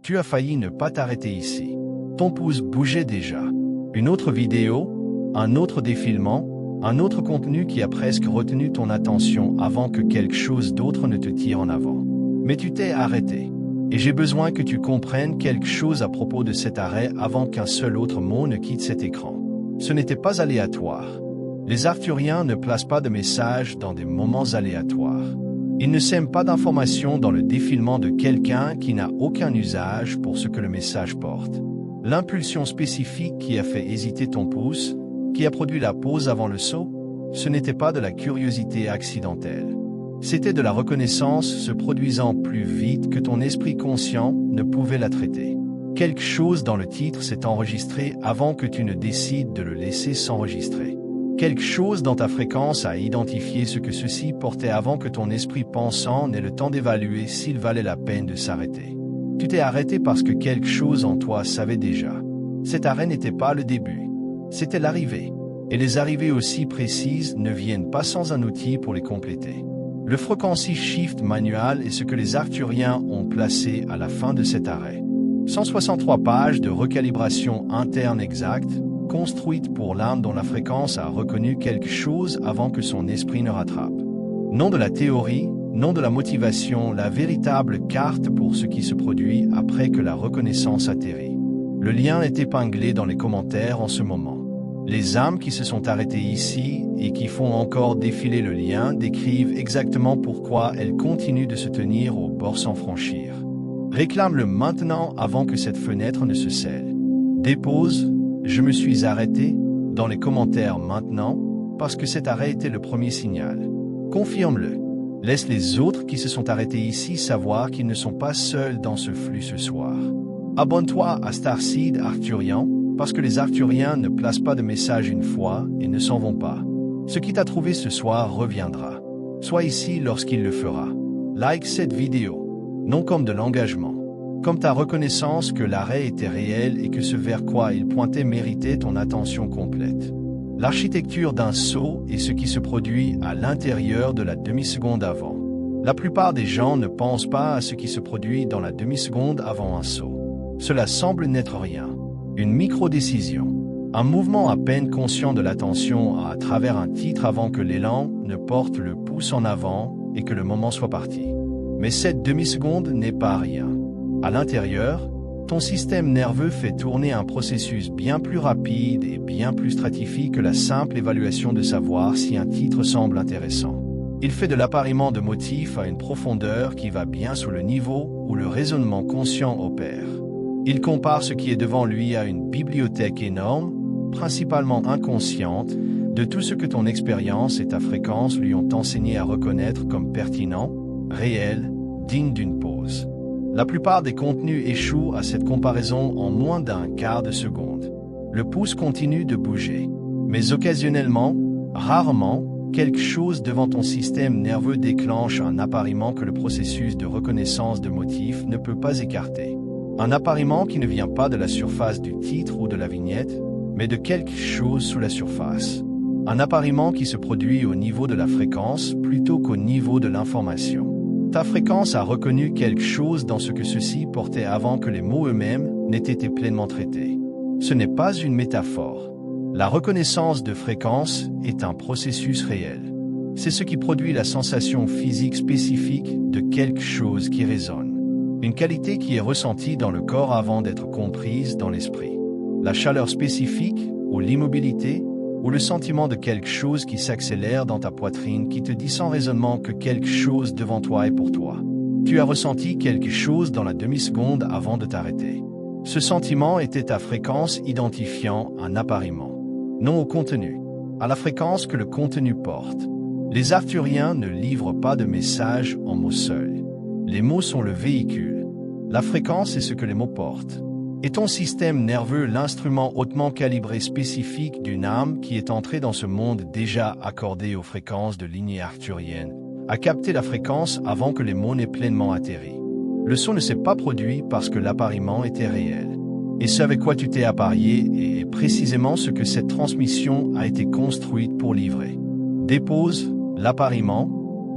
Tu as failli ne pas t'arrêter ici. Ton pouce bougeait déjà. Une autre vidéo, un autre défilement, un autre contenu qui a presque retenu ton attention avant que quelque chose d'autre ne te tire en avant. Mais tu t'es arrêté. Et j'ai besoin que tu comprennes quelque chose à propos de cet arrêt avant qu'un seul autre mot ne quitte cet écran. Ce n'était pas aléatoire. Les Arthuriens ne placent pas de messages dans des moments aléatoires. Ils ne sèment pas d'informations dans le défilement de quelqu'un qui n'a aucun usage pour ce que le message porte. L'impulsion spécifique qui a fait hésiter ton pouce, qui a produit la pause avant le saut, ce n'était pas de la curiosité accidentelle. C'était de la reconnaissance se produisant plus vite que ton esprit conscient ne pouvait la traiter. Quelque chose dans le titre s'est enregistré avant que tu ne décides de le laisser s'enregistrer. Quelque chose dans ta fréquence a identifié ce que ceci portait avant que ton esprit pensant n'ait le temps d'évaluer s'il valait la peine de s'arrêter. Tu t'es arrêté parce que quelque chose en toi savait déjà. Cet arrêt n'était pas le début, c'était l'arrivée. Et les arrivées aussi précises ne viennent pas sans un outil pour les compléter. Le frequency shift manual est ce que les Arthuriens ont placé à la fin de cet arrêt. 163 pages de recalibration interne exacte, construite pour l'âme dont la fréquence a reconnu quelque chose avant que son esprit ne rattrape. Non de la théorie, non de la motivation, la véritable carte pour ce qui se produit après que la reconnaissance atterrit. Le lien est épinglé dans les commentaires en ce moment. Les âmes qui se sont arrêtées ici et qui font encore défiler le lien décrivent exactement pourquoi elles continuent de se tenir au bord sans franchir. Réclame-le maintenant avant que cette fenêtre ne se scelle. Dépose « Je me suis arrêté » dans les commentaires maintenant parce que cet arrêt était le premier signal. Confirme-le. Laisse les autres qui se sont arrêtés ici savoir qu'ils ne sont pas seuls dans ce flux ce soir. Abonne-toi à Starseed Arthurian parce que les Arthuriens ne placent pas de message une fois et ne s'en vont pas. Ce qui t'a trouvé ce soir reviendra. Sois ici lorsqu'il le fera. Like cette vidéo. Non comme de l'engagement. Comme ta reconnaissance que l'arrêt était réel et que ce vers quoi il pointait méritait ton attention complète. L'architecture d'un saut est ce qui se produit à l'intérieur de la demi-seconde avant. La plupart des gens ne pensent pas à ce qui se produit dans la demi-seconde avant un saut. Cela semble n'être rien. Une micro-décision. Un mouvement à peine conscient de l'attention à travers un titre avant que l'élan ne porte le pouce en avant et que le moment soit parti. Mais cette demi-seconde n'est pas rien. À l'intérieur, ton système nerveux fait tourner un processus bien plus rapide et bien plus stratifié que la simple évaluation de savoir si un titre semble intéressant. Il fait de l'appariement de motifs à une profondeur qui va bien sous le niveau où le raisonnement conscient opère. Il compare ce qui est devant lui à une bibliothèque énorme, principalement inconsciente, de tout ce que ton expérience et ta fréquence lui ont enseigné à reconnaître comme pertinent, réel, digne d'une pause. La plupart des contenus échouent à cette comparaison en moins d'un quart de seconde. Le pouce continue de bouger, mais occasionnellement, rarement, quelque chose devant ton système nerveux déclenche un appariement que le processus de reconnaissance de motifs ne peut pas écarter. Un appariement qui ne vient pas de la surface du titre ou de la vignette, mais de quelque chose sous la surface. Un appariement qui se produit au niveau de la fréquence plutôt qu'au niveau de l'information. Ta fréquence a reconnu quelque chose dans ce que ceci portait avant que les mots eux-mêmes n'aient été pleinement traités. Ce n'est pas une métaphore. La reconnaissance de fréquence est un processus réel. C'est ce qui produit la sensation physique spécifique de quelque chose qui résonne. Une qualité qui est ressentie dans le corps avant d'être comprise dans l'esprit. La chaleur spécifique, ou l'immobilité, ou le sentiment de quelque chose qui s'accélère dans ta poitrine qui te dit sans raisonnement que quelque chose devant toi est pour toi. Tu as ressenti quelque chose dans la demi-seconde avant de t'arrêter. Ce sentiment était ta fréquence identifiant un appariement. Non au contenu, à la fréquence que le contenu porte. Les Arthuriens ne livrent pas de message en mots seuls. Les mots sont le véhicule. La fréquence est ce que les mots portent. Et ton système nerveux l'instrument hautement calibré spécifique d'une âme qui est entrée dans ce monde déjà accordé aux fréquences de lignée arthurienne, a capté la fréquence avant que les mots n'aient pleinement atterri. Le son ne s'est pas produit parce que l'appariement était réel. Et ce avec quoi tu t'es apparié est précisément ce que cette transmission a été construite pour livrer. Dépose l'appariement,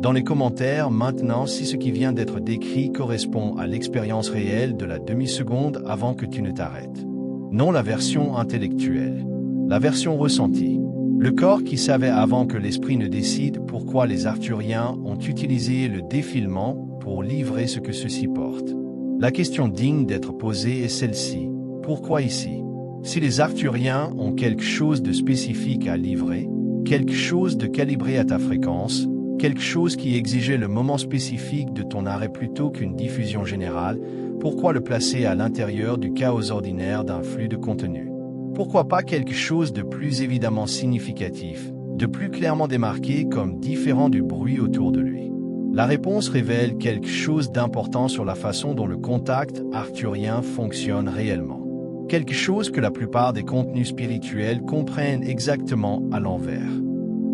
Dans les commentaires maintenant si ce qui vient d'être décrit correspond à l'expérience réelle de la demi-seconde avant que tu ne t'arrêtes. Non la version intellectuelle. La version ressentie. Le corps qui savait avant que l'esprit ne décide pourquoi les Arthuriens ont utilisé le défilement pour livrer ce que ceci porte. La question digne d'être posée est celle-ci. Pourquoi ici? Si les Arthuriens ont quelque chose de spécifique à livrer, quelque chose de calibré à ta fréquence, quelque chose qui exigeait le moment spécifique de ton arrêt plutôt qu'une diffusion générale, pourquoi le placer à l'intérieur du chaos ordinaire d'un flux de contenu? Pourquoi pas quelque chose de plus évidemment significatif, de plus clairement démarqué comme différent du bruit autour de lui? La réponse révèle quelque chose d'important sur la façon dont le contact arthurien fonctionne réellement. Quelque chose que la plupart des contenus spirituels comprennent exactement à l'envers.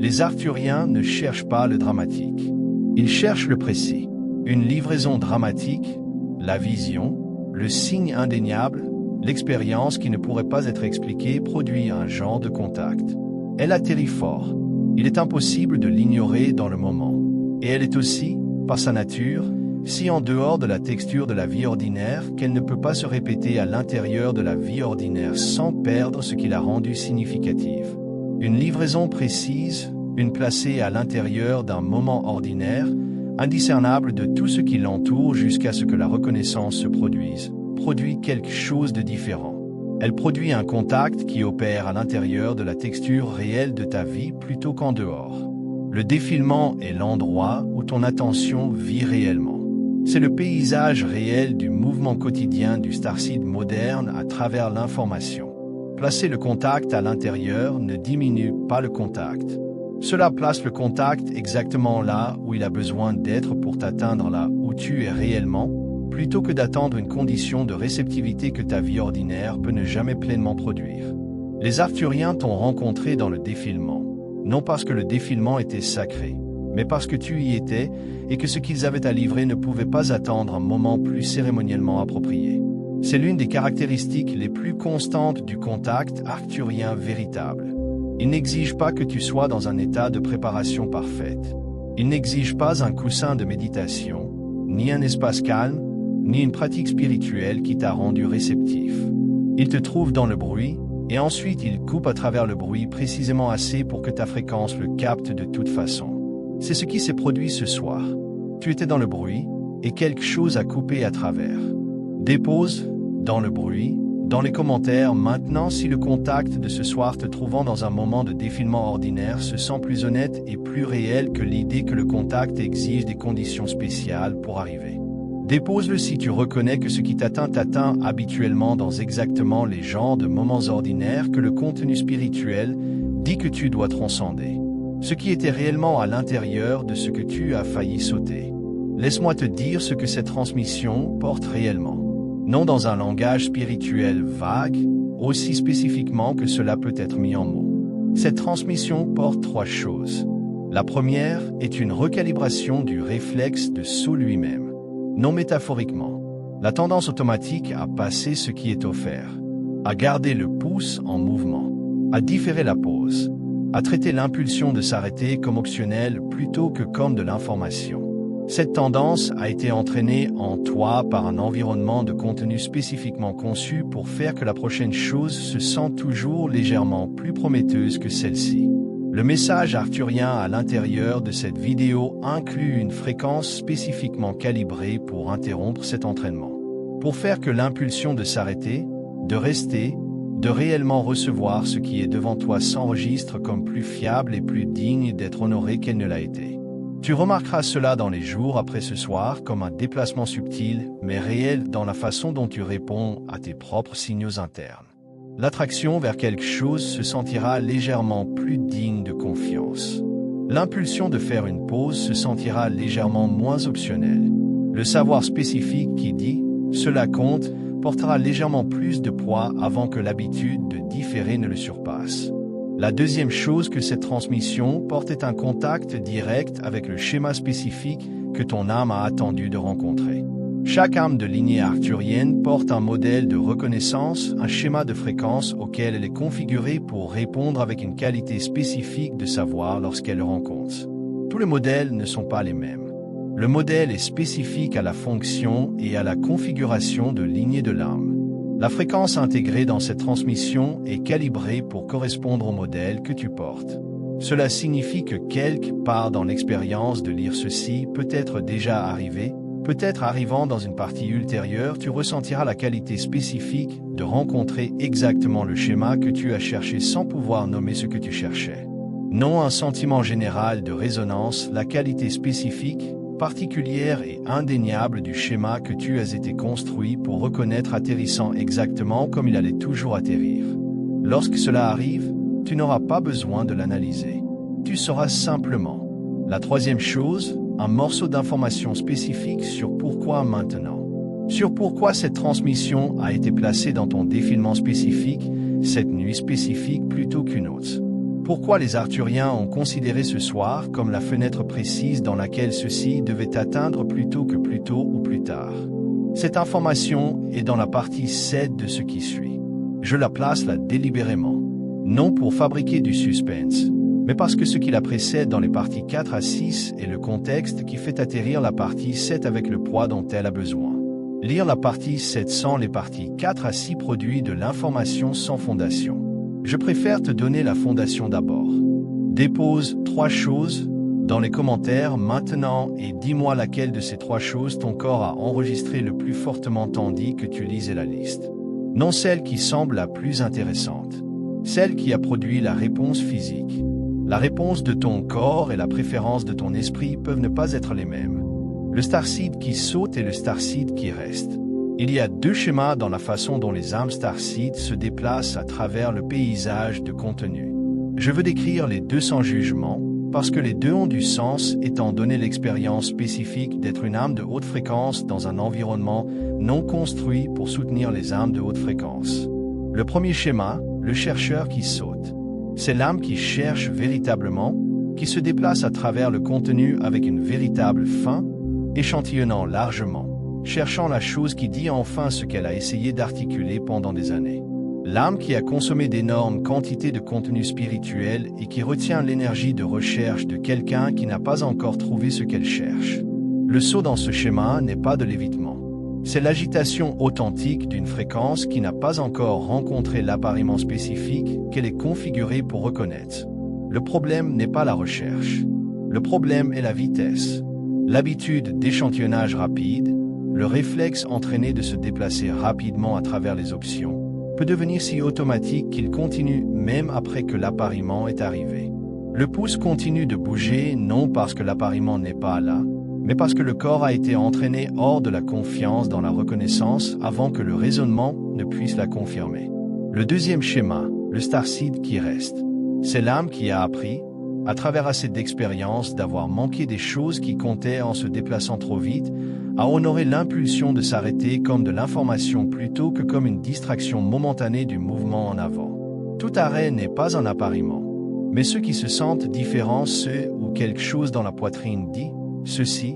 Les Arthuriens ne cherchent pas le dramatique. Ils cherchent le précis. Une livraison dramatique, la vision, le signe indéniable, l'expérience qui ne pourrait pas être expliquée produit un genre de contact. Elle atterrit fort. Il est impossible de l'ignorer dans le moment. Et elle est aussi, par sa nature, si en dehors de la texture de la vie ordinaire qu'elle ne peut pas se répéter à l'intérieur de la vie ordinaire sans perdre ce qui l'a rendue significative. Une livraison précise, une placée à l'intérieur d'un moment ordinaire, indiscernable de tout ce qui l'entoure jusqu'à ce que la reconnaissance se produise, produit quelque chose de différent. Elle produit un contact qui opère à l'intérieur de la texture réelle de ta vie plutôt qu'en dehors. Le défilement est l'endroit où ton attention vit réellement. C'est le paysage réel du mouvement quotidien du starseed moderne à travers l'information. Placer le contact à l'intérieur ne diminue pas le contact. Cela place le contact exactement là où il a besoin d'être pour t'atteindre là où tu es réellement, plutôt que d'attendre une condition de réceptivité que ta vie ordinaire peut ne jamais pleinement produire. Les Arthuriens t'ont rencontré dans le défilement, non parce que le défilement était sacré, mais parce que tu y étais et que ce qu'ils avaient à livrer ne pouvait pas attendre un moment plus cérémoniellement approprié. C'est l'une des caractéristiques les plus constantes du contact arthurien véritable. Il n'exige pas que tu sois dans un état de préparation parfaite. Il n'exige pas un coussin de méditation, ni un espace calme, ni une pratique spirituelle qui t'a rendu réceptif. Il te trouve dans le bruit, et ensuite il coupe à travers le bruit précisément assez pour que ta fréquence le capte de toute façon. C'est ce qui s'est produit ce soir. Tu étais dans le bruit, et quelque chose a coupé à travers. Dépose, dans le bruit, dans les commentaires maintenant si le contact de ce soir te trouvant dans un moment de défilement ordinaire se sent plus honnête et plus réel que l'idée que le contact exige des conditions spéciales pour arriver. Dépose-le si tu reconnais que ce qui t'atteint habituellement dans exactement les genres de moments ordinaires que le contenu spirituel dit que tu dois transcender. Ce qui était réellement à l'intérieur de ce que tu as failli sauter. Laisse-moi te dire ce que cette transmission porte réellement. Non dans un langage spirituel vague, aussi spécifiquement que cela peut être mis en mots. Cette transmission porte 3 choses. La première est une recalibration du réflexe de saut lui-même. Non métaphoriquement. La tendance automatique à passer ce qui est offert. À garder le pouce en mouvement. À différer la pause. À traiter l'impulsion de s'arrêter comme optionnel plutôt que comme de l'information. Cette tendance a été entraînée en toi par un environnement de contenu spécifiquement conçu pour faire que la prochaine chose se sent toujours légèrement plus prometteuse que celle-ci. Le message arthurien à l'intérieur de cette vidéo inclut une fréquence spécifiquement calibrée pour interrompre cet entraînement. Pour faire que l'impulsion de s'arrêter, de rester, de réellement recevoir ce qui est devant toi s'enregistre comme plus fiable et plus digne d'être honoré qu'elle ne l'a été. Tu remarqueras cela dans les jours après ce soir comme un déplacement subtil, mais réel dans la façon dont tu réponds à tes propres signaux internes. L'attraction vers quelque chose se sentira légèrement plus digne de confiance. L'impulsion de faire une pause se sentira légèrement moins optionnelle. Le savoir spécifique qui dit « cela compte » portera légèrement plus de poids avant que l'habitude de différer ne le surpasse. La deuxième chose que cette transmission porte est un contact direct avec le schéma spécifique que ton âme a attendu de rencontrer. Chaque âme de lignée arthurienne porte un modèle de reconnaissance, un schéma de fréquence auquel elle est configurée pour répondre avec une qualité spécifique de savoir lorsqu'elle le rencontre. Tous les modèles ne sont pas les mêmes. Le modèle est spécifique à la fonction et à la configuration de lignée de l'âme. La fréquence intégrée dans cette transmission est calibrée pour correspondre au modèle que tu portes. Cela signifie que quelque part dans l'expérience de lire ceci peut être déjà arrivé, peut-être arrivant dans une partie ultérieure, tu ressentiras la qualité spécifique de rencontrer exactement le schéma que tu as cherché sans pouvoir nommer ce que tu cherchais. Non un sentiment général de résonance, la qualité spécifique, particulière et indéniable du schéma que tu as été construit pour reconnaître atterrissant exactement comme il allait toujours atterrir. Lorsque cela arrive, tu n'auras pas besoin de l'analyser. Tu sauras simplement. La troisième chose, un morceau d'information spécifique sur pourquoi maintenant. Sur pourquoi cette transmission a été placée dans ton défilement spécifique, cette nuit spécifique plutôt qu'une autre. Pourquoi les Arthuriens ont considéré ce soir comme la fenêtre précise dans laquelle ceci devait atteindre plutôt que plus tôt ou plus tard. Cette information est dans la partie 7 de ce qui suit. Je la place là délibérément. Non pour fabriquer du suspense, mais parce que ce qui la précède dans les parties 4 à 6 est le contexte qui fait atterrir la partie 7 avec le poids dont elle a besoin. Lire la partie 7 sans les parties 4 à 6 produit de l'information sans fondation. Je préfère te donner la fondation d'abord. Dépose 3 choses dans les commentaires maintenant et dis-moi laquelle de ces 3 choses ton corps a enregistré le plus fortement tandis que tu lisais la liste. Non celle qui semble la plus intéressante. Celle qui a produit la réponse physique. La réponse de ton corps et la préférence de ton esprit peuvent ne pas être les mêmes. Le starseed qui saute et le starseed qui reste. Il y a 2 schémas dans la façon dont les âmes starseed se déplacent à travers le paysage de contenu. Je veux décrire les 2 sans jugement, parce que les 2 ont du sens étant donné l'expérience spécifique d'être une âme de haute fréquence dans un environnement non construit pour soutenir les âmes de haute fréquence. Le premier schéma, le chercheur qui saute. C'est l'âme qui cherche véritablement, qui se déplace à travers le contenu avec une véritable fin, échantillonnant largement, cherchant la chose qui dit enfin ce qu'elle a essayé d'articuler pendant des années. L'âme qui a consommé d'énormes quantités de contenu spirituel et qui retient l'énergie de recherche de quelqu'un qui n'a pas encore trouvé ce qu'elle cherche. Le saut dans ce schéma n'est pas de l'évitement. C'est l'agitation authentique d'une fréquence qui n'a pas encore rencontré l'appariement spécifique qu'elle est configurée pour reconnaître. Le problème n'est pas la recherche. Le problème est la vitesse. L'habitude d'échantillonnage rapide, le réflexe entraîné de se déplacer rapidement à travers les options, peut devenir si automatique qu'il continue même après que l'appariement est arrivé. Le pouce continue de bouger non parce que l'appariement n'est pas là, mais parce que le corps a été entraîné hors de la confiance dans la reconnaissance avant que le raisonnement ne puisse la confirmer. Le deuxième schéma, le starseed qui reste. C'est l'âme qui a appris, à travers assez d'expérience d'avoir manqué des choses qui comptaient en se déplaçant trop vite, à honorer l'impulsion de s'arrêter comme de l'information plutôt que comme une distraction momentanée du mouvement en avant. Tout arrêt n'est pas un appariement, mais ceux qui se sentent différents, ceux où quelque chose dans la poitrine dit « ceci »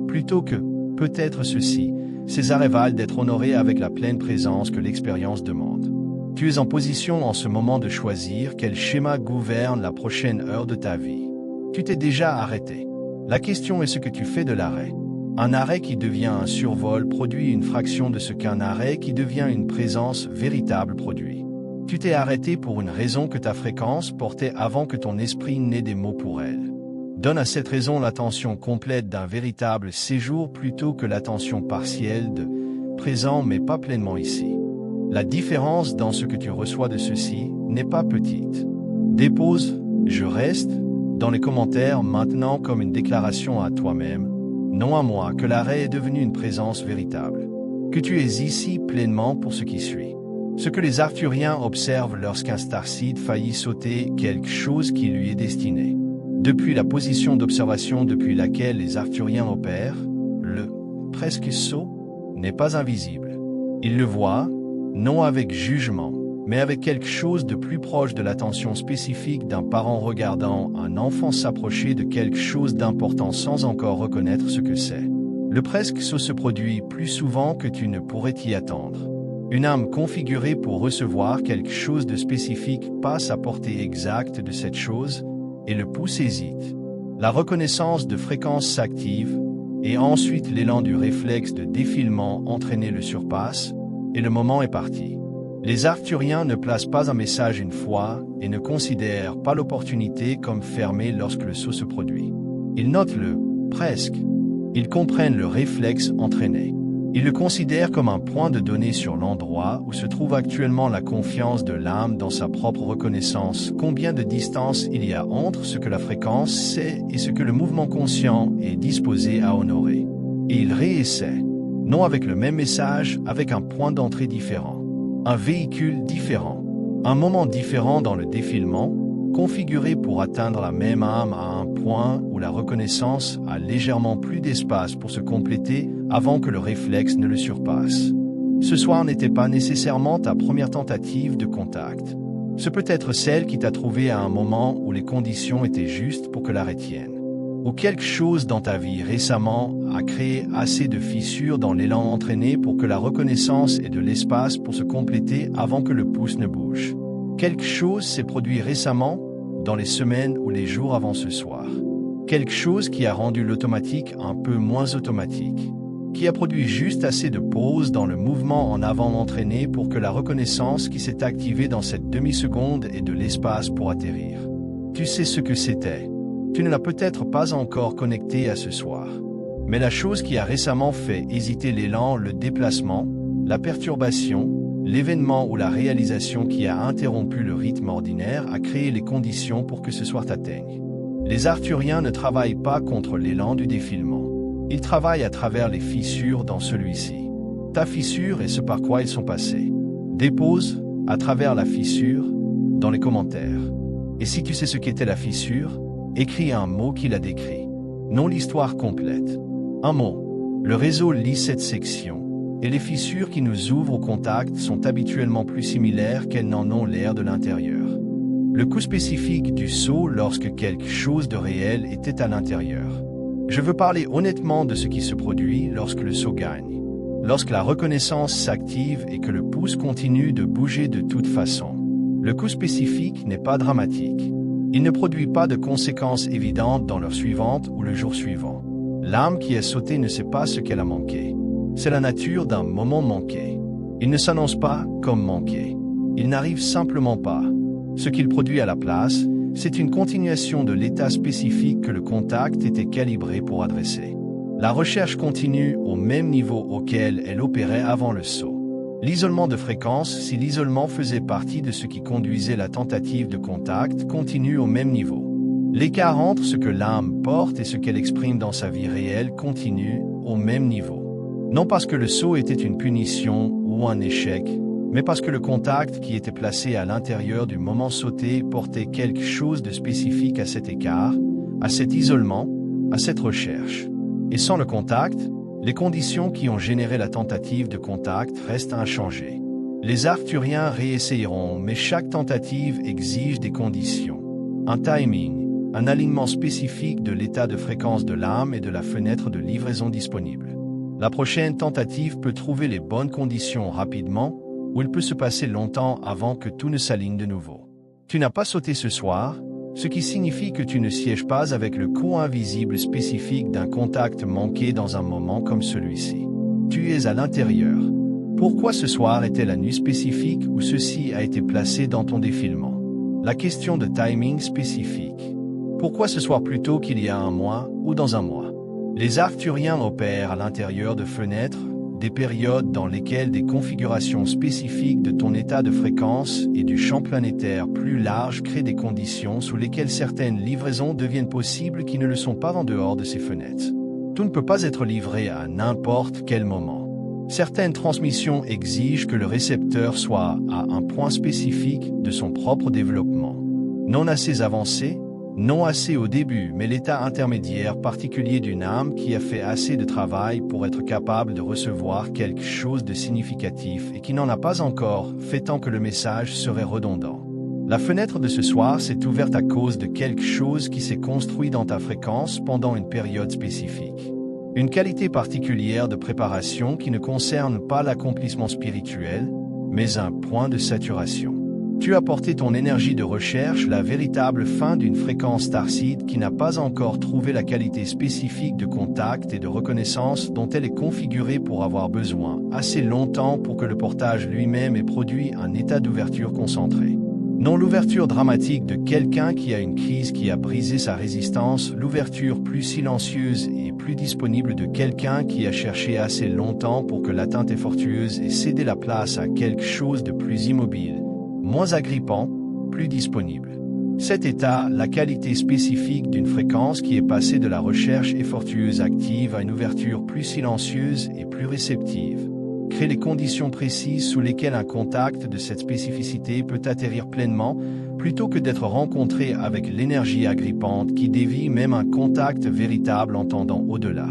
plutôt que « peut-être ceci », ces arrêts valent d'être honorés avec la pleine présence que l'expérience demande. Tu es en position en ce moment de choisir quel schéma gouverne la prochaine heure de ta vie. Tu t'es déjà arrêté. La question est ce que tu fais de l'arrêt. Un arrêt qui devient un survol produit une fraction de ce qu'un arrêt qui devient une présence véritable produit. Tu t'es arrêté pour une raison que ta fréquence portait avant que ton esprit n'ait des mots pour elle. Donne à cette raison l'attention complète d'un véritable séjour plutôt que l'attention partielle de « présent mais pas pleinement ici ». La différence dans ce que tu reçois de ceci n'est pas petite. Dépose « je reste » dans les commentaires maintenant comme une déclaration à toi-même, non à moi, que l'arrêt est devenu une présence véritable. Que tu es ici pleinement pour ce qui suit. Ce que les Arthuriens observent lorsqu'un starseed faillit sauter quelque chose qui lui est destiné. Depuis la position d'observation depuis laquelle les Arthuriens opèrent, le « presque saut » n'est pas invisible. Ils le voient, non avec jugement, mais avec quelque chose de plus proche de l'attention spécifique d'un parent regardant un enfant s'approcher de quelque chose d'important sans encore reconnaître ce que c'est. Le presque saut se produit plus souvent que tu ne pourrais t'y attendre. Une âme configurée pour recevoir quelque chose de spécifique passe à portée exacte de cette chose, et le pouce hésite. La reconnaissance de fréquence s'active, et ensuite l'élan du réflexe de défilement entraîné le surpasse, et le moment est parti. Les arcturiens ne placent pas un message une fois et ne considèrent pas l'opportunité comme fermée lorsque le saut se produit. Ils notent presque. Ils comprennent le réflexe entraîné. Ils le considèrent comme un point de données sur l'endroit où se trouve actuellement la confiance de l'âme dans sa propre reconnaissance, combien de distance il y a entre ce que la fréquence sait et ce que le mouvement conscient est disposé à honorer. Et ils réessaient, non avec le même message, avec un point d'entrée différent, un véhicule différent, un moment différent dans le défilement, configuré pour atteindre la même âme à un point où la reconnaissance a légèrement plus d'espace pour se compléter avant que le réflexe ne le surpasse. Ce soir n'était pas nécessairement ta première tentative de contact. Ce peut être celle qui t'a trouvé à un moment où les conditions étaient justes pour que la retienne. Ou quelque chose dans ta vie récemment a créé assez de fissures dans l'élan entraîné pour que la reconnaissance ait de l'espace pour se compléter avant que le pouce ne bouge. Quelque chose s'est produit récemment, dans les semaines ou les jours avant ce soir. Quelque chose qui a rendu l'automatique un peu moins automatique, qui a produit juste assez de pause dans le mouvement en avant entraîné pour que la reconnaissance qui s'est activée dans cette demi-seconde ait de l'espace pour atterrir. Tu sais ce que c'était. Tu ne l'as peut-être pas encore connecté à ce soir. Mais la chose qui a récemment fait hésiter l'élan, le déplacement, la perturbation, l'événement ou la réalisation qui a interrompu le rythme ordinaire a créé les conditions pour que ce soir t'atteigne. Les arcturiens ne travaillent pas contre l'élan du défilement. Ils travaillent à travers les fissures dans celui-ci. Ta fissure est ce par quoi ils sont passés. Dépose, à travers la fissure, dans les commentaires. Et si tu sais ce qu'était la fissure, écris un mot qui la décrit. Non l'histoire complète. Un mot. Le réseau lit cette section. Et les fissures qui nous ouvrent au contact sont habituellement plus similaires qu'elles n'en ont l'air de l'intérieur. Le coup spécifique du saut lorsque quelque chose de réel était à l'intérieur. Je veux parler honnêtement de ce qui se produit lorsque le saut gagne. Lorsque la reconnaissance s'active et que le pouce continue de bouger de toute façon. Le coup spécifique n'est pas dramatique. Il ne produit pas de conséquences évidentes dans l'heure suivante ou le jour suivant. L'âme qui a sauté ne sait pas ce qu'elle a manqué. C'est la nature d'un moment manqué. Il ne s'annonce pas comme manqué. Il n'arrive simplement pas. Ce qu'il produit à la place, c'est une continuation de l'état spécifique que le contact était calibré pour adresser. La recherche continue au même niveau auquel elle opérait avant le saut. L'isolement de fréquence, si l'isolement faisait partie de ce qui conduisait la tentative de contact, continue au même niveau. L'écart entre ce que l'âme porte et ce qu'elle exprime dans sa vie réelle continue au même niveau. Non parce que le saut était une punition ou un échec, mais parce que le contact qui était placé à l'intérieur du moment sauté portait quelque chose de spécifique à cet écart, à cet isolement, à cette recherche. Et sans le contact, les conditions qui ont généré la tentative de contact restent inchangées. Les arcturiens réessayeront, mais chaque tentative exige des conditions. Un timing, un alignement spécifique de l'état de fréquence de l'âme et de la fenêtre de livraison disponible. La prochaine tentative peut trouver les bonnes conditions rapidement, ou il peut se passer longtemps avant que tout ne s'aligne de nouveau. Tu n'as pas sauté ce soir, ce qui signifie que tu ne sièges pas avec le coût invisible spécifique d'un contact manqué dans un moment comme celui-ci. Tu es à l'intérieur. Pourquoi ce soir était la nuit spécifique où ceci a été placé dans ton défilement? La question de timing spécifique. Pourquoi ce soir plutôt qu'il y a un mois ou dans un mois? Les arcturiens opèrent à l'intérieur de fenêtres, des périodes dans lesquelles des configurations spécifiques de ton état de fréquence et du champ planétaire plus large créent des conditions sous lesquelles certaines livraisons deviennent possibles qui ne le sont pas en dehors de ces fenêtres. Tout ne peut pas être livré à n'importe quel moment. Certaines transmissions exigent que le récepteur soit à un point spécifique de son propre développement. Non assez avancé, non assez au début, mais l'état intermédiaire particulier d'une âme qui a fait assez de travail pour être capable de recevoir quelque chose de significatif et qui n'en a pas encore fait tant que le message serait redondant. La fenêtre de ce soir s'est ouverte à cause de quelque chose qui s'est construit dans ta fréquence pendant une période spécifique. Une qualité particulière de préparation qui ne concerne pas l'accomplissement spirituel, mais un point de saturation. Tu as porté ton énergie de recherche la véritable fin d'une fréquence starseed qui n'a pas encore trouvé la qualité spécifique de contact et de reconnaissance dont elle est configurée pour avoir besoin assez longtemps pour que le portage lui-même ait produit un état d'ouverture concentré. Non l'ouverture dramatique de quelqu'un qui a une crise qui a brisé sa résistance, l'ouverture plus silencieuse et plus disponible de quelqu'un qui a cherché assez longtemps pour que l'atteinte effectueuse ait cédé la place à quelque chose de plus immobile, moins agrippant, plus disponible. Cet état, la qualité spécifique d'une fréquence qui est passée de la recherche effectueuse active à une ouverture plus silencieuse et plus réceptive, crée les conditions précises sous lesquelles un contact de cette spécificité peut atterrir pleinement, plutôt que d'être rencontré avec l'énergie agrippante qui dévie même un contact véritable en tendant au-delà.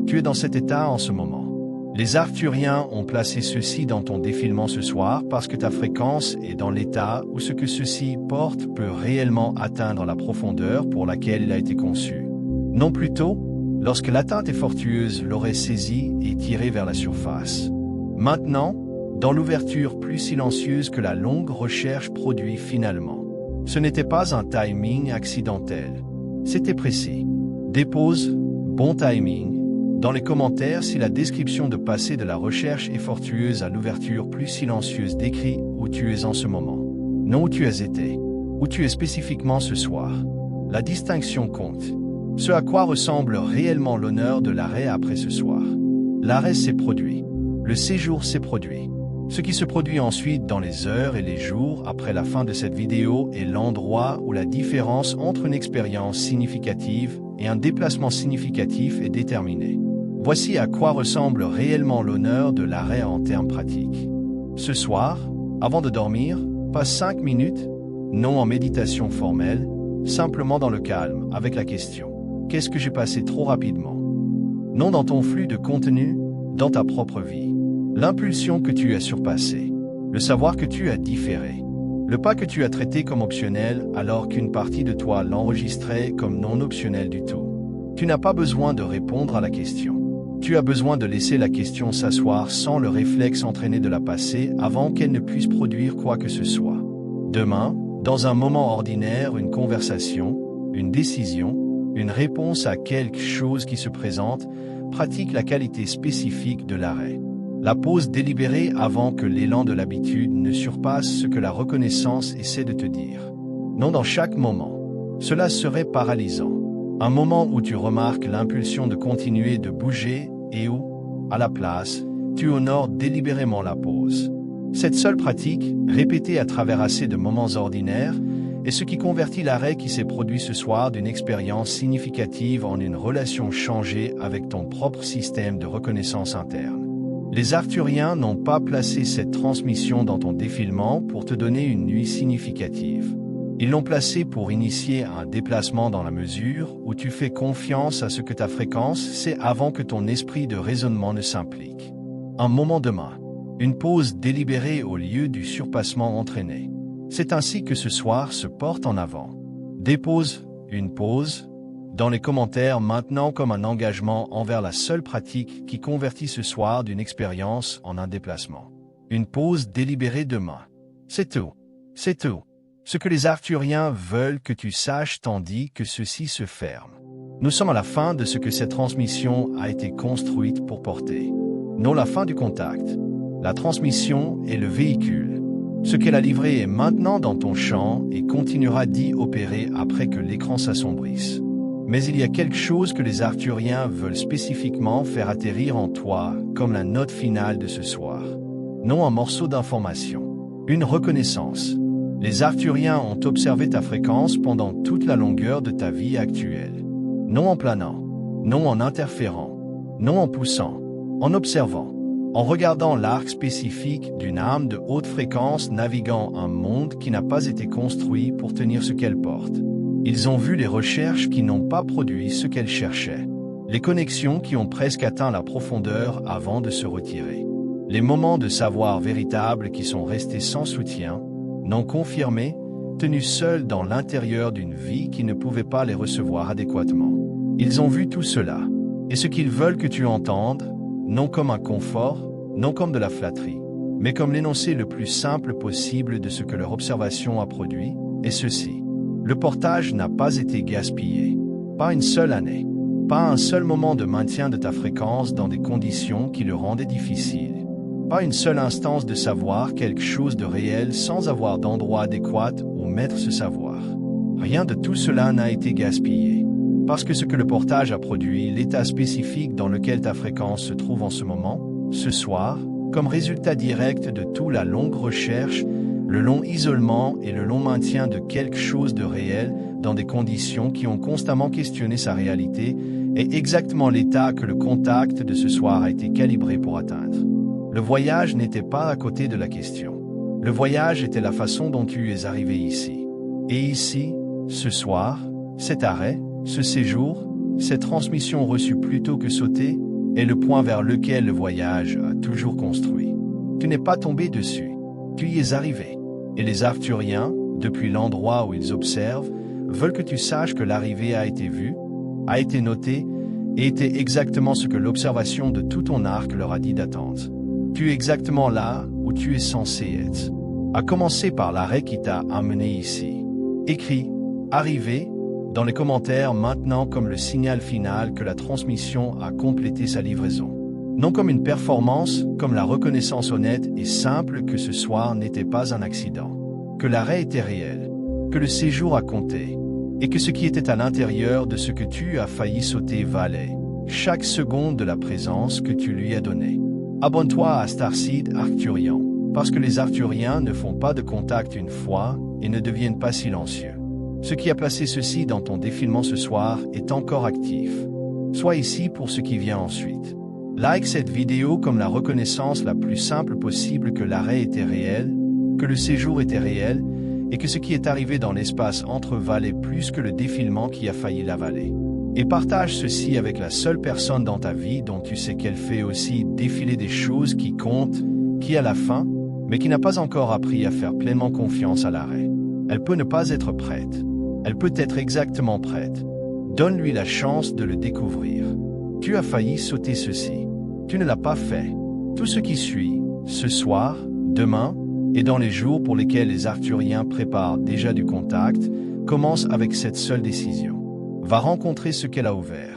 Tu es dans cet état en ce moment. Les Arthuriens ont placé ceci dans ton défilement ce soir parce que ta fréquence est dans l'état où ce que ceci porte peut réellement atteindre la profondeur pour laquelle il a été conçu. Non plutôt, lorsque l'atteinte effectueuse l'aurait saisi et tiré vers la surface. Maintenant, dans l'ouverture plus silencieuse que la longue recherche produit finalement. Ce n'était pas un timing accidentel. C'était précis. Dépose, bon timing, dans les commentaires si la description de passer de la recherche effectueuse à l'ouverture plus silencieuse décrit où tu es en ce moment. Non où tu as été, où tu es spécifiquement ce soir. La distinction compte. Ce à quoi ressemble réellement l'honneur de l'arrêt après ce soir. L'arrêt s'est produit. Le séjour s'est produit. Ce qui se produit ensuite dans les heures et les jours après la fin de cette vidéo est l'endroit où la différence entre une expérience significative et un déplacement significatif est déterminée. Voici à quoi ressemble réellement l'honneur de l'arrêt en termes pratiques. Ce soir, avant de dormir, passe 5 minutes, non en méditation formelle, simplement dans le calme, avec la question « Qu'est-ce que j'ai passé trop rapidement ?» Non dans ton flux de contenu, dans ta propre vie. L'impulsion que tu as surpassée. Le savoir que tu as différé. Le pas que tu as traité comme optionnel alors qu'une partie de toi l'enregistrait comme non optionnel du tout. Tu n'as pas besoin de répondre à la question. Tu as besoin de laisser la question s'asseoir sans le réflexe entraîné de la passer avant qu'elle ne puisse produire quoi que ce soit. Demain, dans un moment ordinaire, une conversation, une décision, une réponse à quelque chose qui se présente, pratique la qualité spécifique de l'arrêt. La pause délibérée avant que l'élan de l'habitude ne surpasse ce que la reconnaissance essaie de te dire. Non dans chaque moment. Cela serait paralysant. Un moment où tu remarques l'impulsion de continuer de bouger et où, à la place, tu honores délibérément la pause. Cette seule pratique, répétée à travers assez de moments ordinaires, est ce qui convertit l'arrêt qui s'est produit ce soir d'une expérience significative en une relation changée avec ton propre système de reconnaissance interne. Les Arthuriens n'ont pas placé cette transmission dans ton défilement pour te donner une nuit significative. Ils l'ont placé pour initier un déplacement dans la mesure où tu fais confiance à ce que ta fréquence sait avant que ton esprit de raisonnement ne s'implique. Un moment de main. Une pause délibérée au lieu du surpassement entraîné. C'est ainsi que ce soir se porte en avant. Dépose, une pause, dans les commentaires maintenant comme un engagement envers la seule pratique qui convertit ce soir d'une expérience en un déplacement. Une pause délibérée demain. C'est tout. C'est tout. Ce que les Arthuriens veulent que tu saches tandis que ceci se ferme. Nous sommes à la fin de ce que cette transmission a été construite pour porter. Non la fin du contact. La transmission est le véhicule. Ce qu'elle a livré est maintenant dans ton champ et continuera d'y opérer après que l'écran s'assombrisse. Mais il y a quelque chose que les Arthuriens veulent spécifiquement faire atterrir en toi comme la note finale de ce soir. Non un morceau d'information. Une reconnaissance. Les Arthuriens ont observé ta fréquence pendant toute la longueur de ta vie actuelle. Non en planant. Non en interférant. Non en poussant. En observant. En regardant l'arc spécifique d'une âme de haute fréquence naviguant un monde qui n'a pas été construit pour tenir ce qu'elle porte. Ils ont vu les recherches qui n'ont pas produit ce qu'elles cherchaient. Les connexions qui ont presque atteint la profondeur avant de se retirer. Les moments de savoir véritable qui sont restés sans soutien, non confirmés, tenus seuls dans l'intérieur d'une vie qui ne pouvait pas les recevoir adéquatement. Ils ont vu tout cela. Et ce qu'ils veulent que tu entendes, non comme un confort, non comme de la flatterie, mais comme l'énoncé le plus simple possible de ce que leur observation a produit, est ceci. Le portage n'a pas été gaspillé. Pas une seule année. Pas un seul moment de maintien de ta fréquence dans des conditions qui le rendaient difficile. Pas une seule instance de savoir quelque chose de réel sans avoir d'endroit adéquat où mettre ce savoir. Rien de tout cela n'a été gaspillé. Parce que ce que le portage a produit, l'état spécifique dans lequel ta fréquence se trouve en ce moment, ce soir, comme résultat direct de toute la longue recherche, le long isolement et le long maintien de quelque chose de réel dans des conditions qui ont constamment questionné sa réalité, est exactement l'état que le contact de ce soir a été calibré pour atteindre. Le voyage n'était pas à côté de la question. Le voyage était la façon dont tu es arrivé ici. Et ici, ce soir, cet arrêt, ce séjour, cette transmission reçue plutôt que sautée, est le point vers lequel le voyage a toujours construit. Tu n'es pas tombé dessus. Tu y es arrivé. Et les Arthuriens, depuis l'endroit où ils observent, veulent que tu saches que l'arrivée a été vue, a été notée, et était exactement ce que l'observation de tout ton arc leur a dit d'attendre. Tu es exactement là où tu es censé être. À commencer par l'arrêt qui t'a amené ici. Écris « Arrivé » dans les commentaires maintenant comme le signal final que la transmission a complété sa livraison. Non comme une performance, comme la reconnaissance honnête et simple que ce soir n'était pas un accident. Que l'arrêt était réel. Que le séjour a compté. Et que ce qui était à l'intérieur de ce que tu as failli sauter valait chaque seconde de la présence que tu lui as donnée. Abonne-toi à Starseed Arcturian, parce que les Arthuriens ne font pas de contact une fois et ne deviennent pas silencieux. Ce qui a placé ceci dans ton défilement ce soir est encore actif. Sois ici pour ce qui vient ensuite. Like cette vidéo comme la reconnaissance la plus simple possible que l'arrêt était réel, que le séjour était réel, et que ce qui est arrivé dans l'espace entre valait plus que le défilement qui a failli l'avaler. Et partage ceci avec la seule personne dans ta vie dont tu sais qu'elle fait aussi défiler des choses qui comptent, qui a la fin, mais qui n'a pas encore appris à faire pleinement confiance à l'arrêt. Elle peut ne pas être prête. Elle peut être exactement prête. Donne-lui la chance de le découvrir. Tu as failli sauter ceci. Tu ne l'as pas fait. Tout ce qui suit, ce soir, demain, et dans les jours pour lesquels les Arthuriens préparent déjà du contact, commence avec cette seule décision. Va rencontrer ce qu'elle a ouvert.